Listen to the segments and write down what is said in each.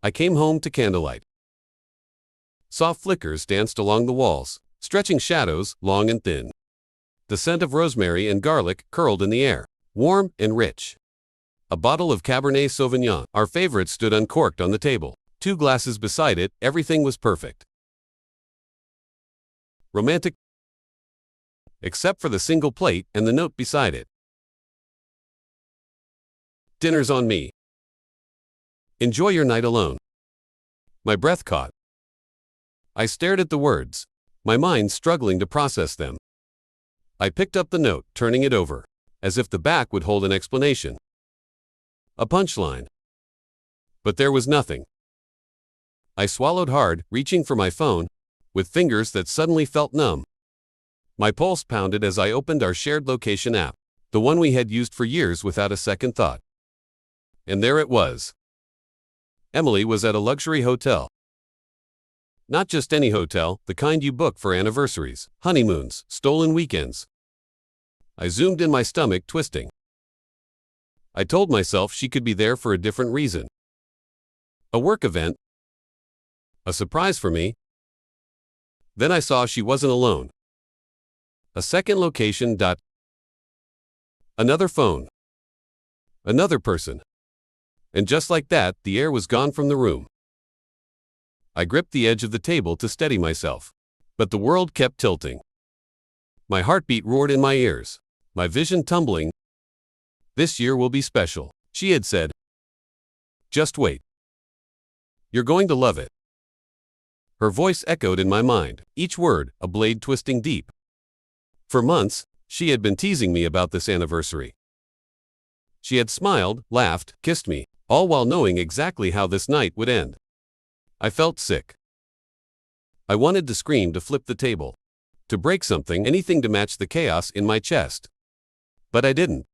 I came home to candlelight. Soft flickers danced along the walls, stretching shadows long and thin. The scent of rosemary and garlic curled in the air, warm and rich. A bottle of Cabernet Sauvignon, our favorite, stood uncorked on the table. 2 glasses beside it, everything was perfect. Romantic, except for the single plate and the note beside it. Dinner's on me. Enjoy your night alone. My breath caught. I stared at the words, my mind struggling to process them. I picked up the note, turning it over, as if the back would hold an explanation. A punchline. But there was nothing. I swallowed hard, reaching for my phone, with fingers that suddenly felt numb. My pulse pounded as I opened our shared location app, the one we had used for years without a second thought. And there it was. Emily was at a luxury hotel. Not just any hotel, the kind you book for anniversaries, honeymoons, stolen weekends. I zoomed in, my stomach twisting. I told myself she could be there for a different reason. A work event. A surprise for me. Then I saw she wasn't alone. A second location. Another phone. Another person. And just like that, the air was gone from the room. I gripped the edge of the table to steady myself. But the world kept tilting. My heartbeat roared in my ears, my vision tumbling. This year will be special, she had said. Just wait. You're going to love it. Her voice echoed in my mind, each word a blade twisting deep. For months, she had been teasing me about this anniversary. She had smiled, laughed, kissed me, all while knowing exactly how this night would end. I felt sick. I wanted to scream, to flip the table, to break something, anything to match the chaos in my chest. But I didn't.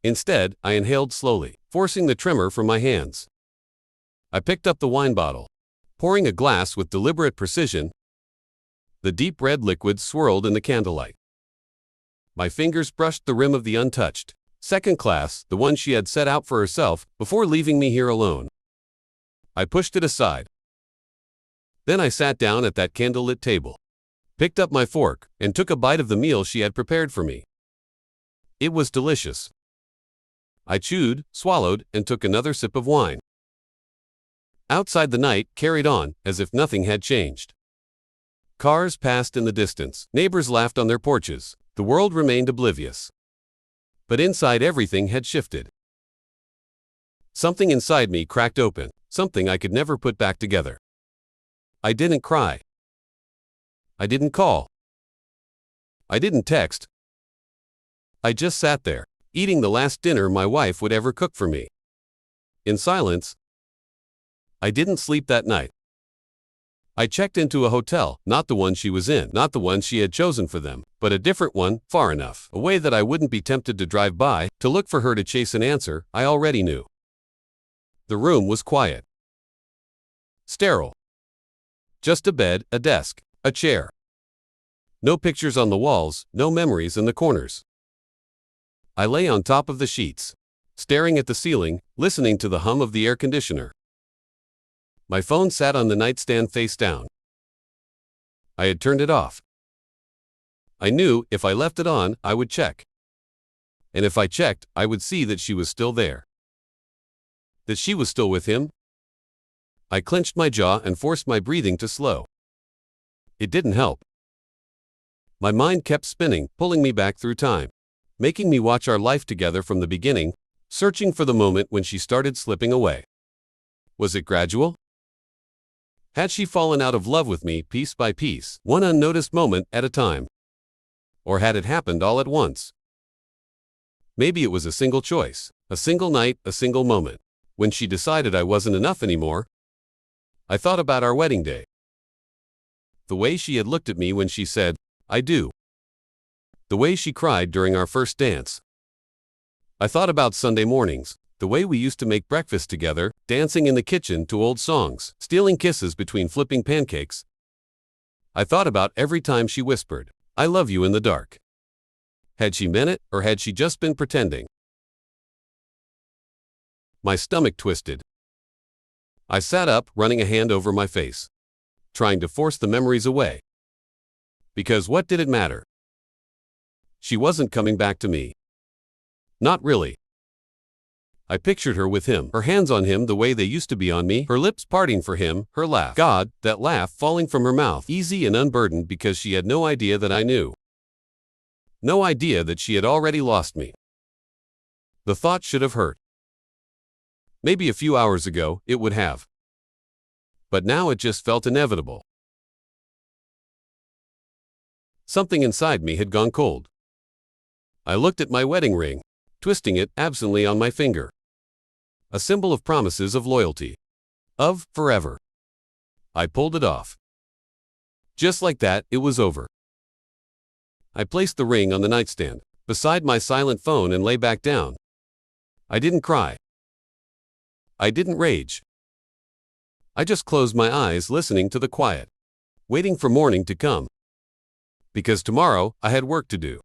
Instead, I inhaled slowly, forcing the tremor from my hands. I picked up the wine bottle, pouring a glass with deliberate precision. The deep red liquid swirled in the candlelight. My fingers brushed the rim of the untouched second class, the one she had set out for herself before leaving me here alone. I pushed it aside. Then I sat down at that candlelit table, picked up my fork, and took a bite of the meal she had prepared for me. It was delicious. I chewed, swallowed, and took another sip of wine. Outside, the night carried on as if nothing had changed. Cars passed in the distance, neighbors laughed on their porches, the world remained oblivious. But inside, everything had shifted. Something inside me cracked open, something I could never put back together. I didn't cry. I didn't call. I didn't text. I just sat there, eating the last dinner my wife would ever cook for me. In silence. I didn't sleep that night. I checked into a hotel, not the one she was in, not the one she had chosen for them, but a different one, far enough away that I wouldn't be tempted to drive by, to look for her, to chase an answer I already knew. The room was quiet. Sterile. Just a bed, a desk, a chair. No pictures on the walls, no memories in the corners. I lay on top of the sheets, staring at the ceiling, listening to the hum of the air conditioner. My phone sat on the nightstand face down. I had turned it off. I knew if I left it on, I would check. And if I checked, I would see that she was still there. That she was still with him. I clenched my jaw and forced my breathing to slow. It didn't help. My mind kept spinning, pulling me back through time, making me watch our life together from the beginning, searching for the moment when she started slipping away. Was it gradual? Had she fallen out of love with me piece by piece, one unnoticed moment at a time? Or had it happened all at once? Maybe it was a single choice, a single night, a single moment, when she decided I wasn't enough anymore. I thought about our wedding day. The way she had looked at me when she said, "I do." The way she cried during our first dance. I thought about Sunday mornings, the way we used to make breakfast together, dancing in the kitchen to old songs, stealing kisses between flipping pancakes. I thought about every time she whispered, "I love you," in the dark. Had she meant it, or had she just been pretending? My stomach twisted. I sat up, running a hand over my face, trying to force the memories away. Because what did it matter? She wasn't coming back to me. Not really. I pictured her with him, her hands on him the way they used to be on me, her lips parting for him, her laugh. God, that laugh falling from her mouth, easy and unburdened because she had no idea that I knew. No idea that she had already lost me. The thought should have hurt. Maybe a few hours ago, it would have. But now it just felt inevitable. Something inside me had gone cold. I looked at my wedding ring, twisting it absently on my finger. A symbol of promises of loyalty. Of forever. I pulled it off. Just like that, it was over. I placed the ring on the nightstand, beside my silent phone, and lay back down. I didn't cry. I didn't rage. I just closed my eyes, listening to the quiet, waiting for morning to come. Because tomorrow, I had work to do.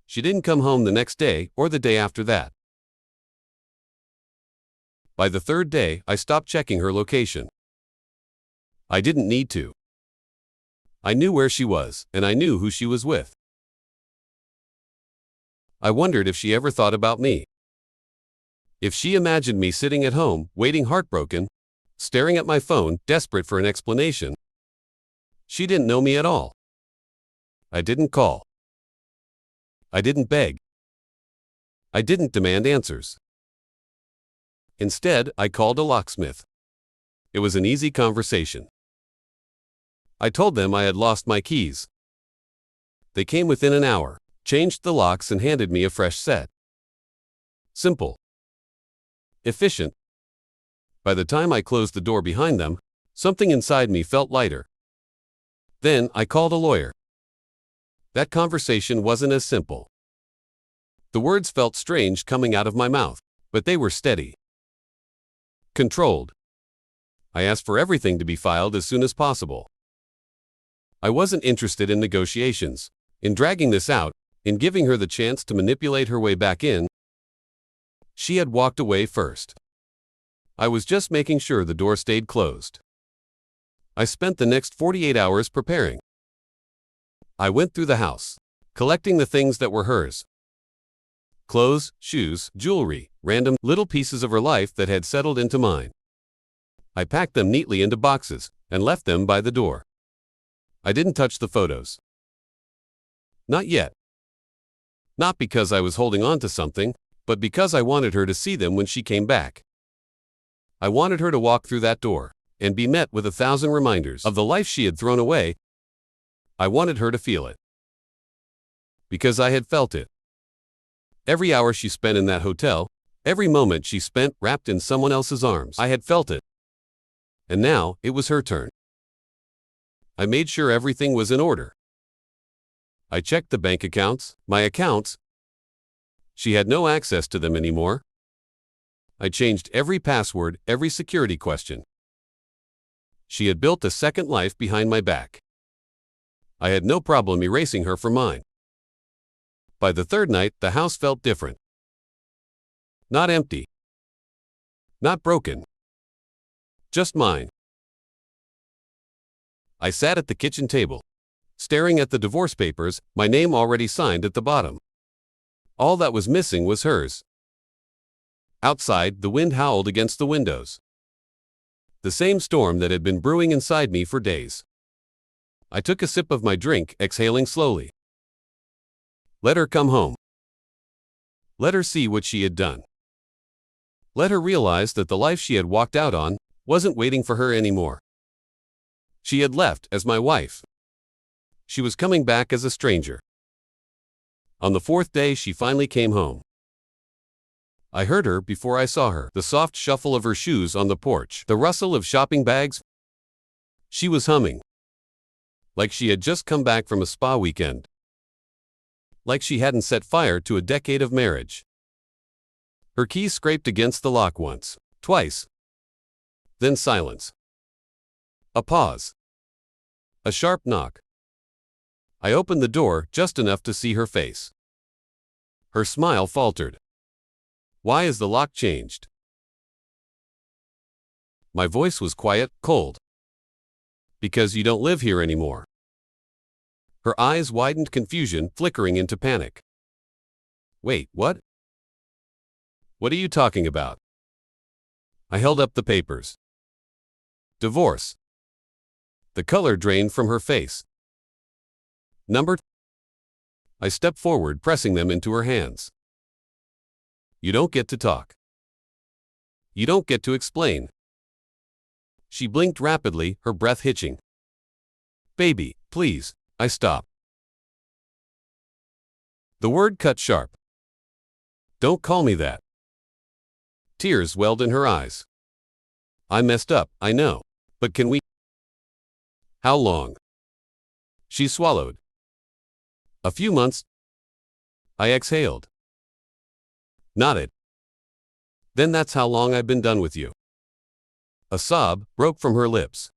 She didn't come home the next day or the day after that. By the third day, I stopped checking her location. I didn't need to. I knew where she was, and I knew who she was with. I wondered if she ever thought about me. If she imagined me sitting at home, waiting heartbroken, staring at my phone, desperate for an explanation. She didn't know me at all. I didn't call. I didn't beg. I didn't demand answers. Instead, I called a locksmith. It was an easy conversation. I told them I had lost my keys. They came within an hour, changed the locks, and handed me a fresh set. Simple. Efficient. By the time I closed the door behind them, something inside me felt lighter. Then I called a lawyer. That conversation wasn't as simple. The words felt strange coming out of my mouth, but they were steady. Controlled. I asked for everything to be filed as soon as possible. I wasn't interested in negotiations, in dragging this out, in giving her the chance to manipulate her way back in. She had walked away first. I was just making sure the door stayed closed. I spent the next 48 hours preparing. I went through the house, collecting the things that were hers. Clothes, shoes, jewelry, random little pieces of her life that had settled into mine. I packed them neatly into boxes and left them by the door. I didn't touch the photos. Not yet. Not because I was holding on to something, but because I wanted her to see them when she came back. I wanted her to walk through that door and be met with 1,000 reminders of the life she had thrown away. I wanted her to feel it. Because I had felt it. Every hour she spent in that hotel, every moment she spent wrapped in someone else's arms, I had felt it. And now, it was her turn. I made sure everything was in order. I checked the bank accounts, my accounts. She had no access to them anymore. I changed every password, every security question. She had built a second life behind my back. I had no problem erasing her from mine. By the third night, the house felt different. Not empty. Not broken. Just mine. I sat at the kitchen table, staring at the divorce papers, my name already signed at the bottom. All that was missing was hers. Outside, the wind howled against the windows. The same storm that had been brewing inside me for days. I took a sip of my drink, exhaling slowly. Let her come home. Let her see what she had done. Let her realize that the life she had walked out on wasn't waiting for her anymore. She had left as my wife. She was coming back as a stranger. On the fourth day, she finally came home. I heard her before I saw her, the soft shuffle of her shoes on the porch, the rustle of shopping bags. She was humming. Like she had just come back from a spa weekend. Like she hadn't set fire to a decade of marriage. Her keys scraped against the lock once, twice. Then silence. A pause. A sharp knock. I opened the door just enough to see her face. Her smile faltered. Why is the lock changed? My voice was quiet, cold. Because you don't live here anymore. Her eyes widened, confusion flickering into panic. Wait, what? What are you talking about? I held up the papers. Divorce. The color drained from her face. Number. I stepped forward, pressing them into her hands. You don't get to talk. You don't get to explain. She blinked rapidly, her breath hitching. Baby, please, I stopped. The word cut sharp. Don't call me that. Tears welled in her eyes. I messed up, I know. But can we? How long? She swallowed. A few months. I exhaled. Nodded. Then that's how long I've been done with you. A sob broke from her lips.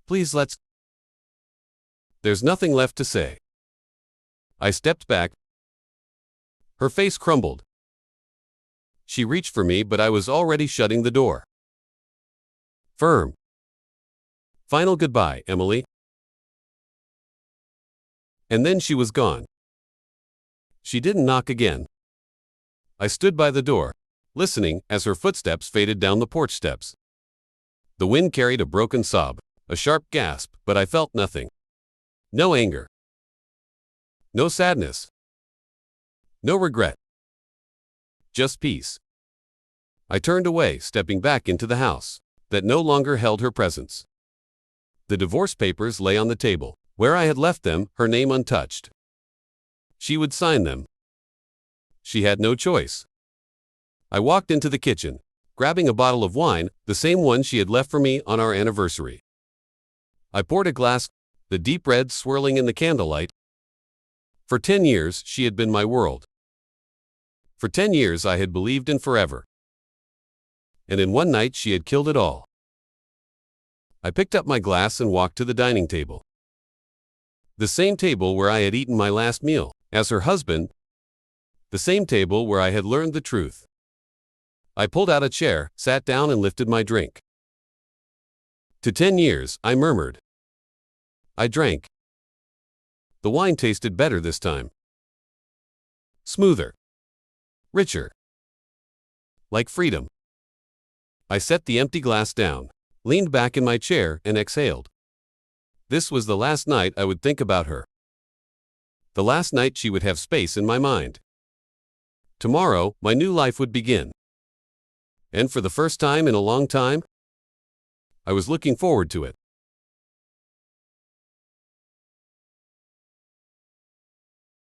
Please let's. There's nothing left to say. I stepped back. Her face crumbled. She reached for me, but I was already shutting the door. Firm. Final goodbye, Emily. And then she was gone. She didn't knock again. I stood by the door, listening as her footsteps faded down the porch steps. The wind carried a broken sob, a sharp gasp, but I felt nothing. No anger. No sadness. No regret. Just peace. I turned away, stepping back into the house that no longer held her presence. The divorce papers lay on the table, where I had left them, her name untouched. She would sign them. She had no choice. I walked into the kitchen, grabbing a bottle of wine, the same one she had left for me on our anniversary. I poured a glass, the deep red swirling in the candlelight. For 10 years, she had been my world. For 10 years I had believed in forever. And in one night she had killed it all. I picked up my glass and walked to the dining table. The same table where I had eaten my last meal, as her husband. The same table where I had learned the truth. I pulled out a chair, sat down and lifted my drink. To 10 years, I murmured. I drank. The wine tasted better this time. Smoother. Richer. Like freedom. I set the empty glass down, leaned back in my chair and exhaled. This was the last night I would think about her. The last night she would have space in my mind. Tomorrow, my new life would begin. And for the first time in a long time, I was looking forward to it.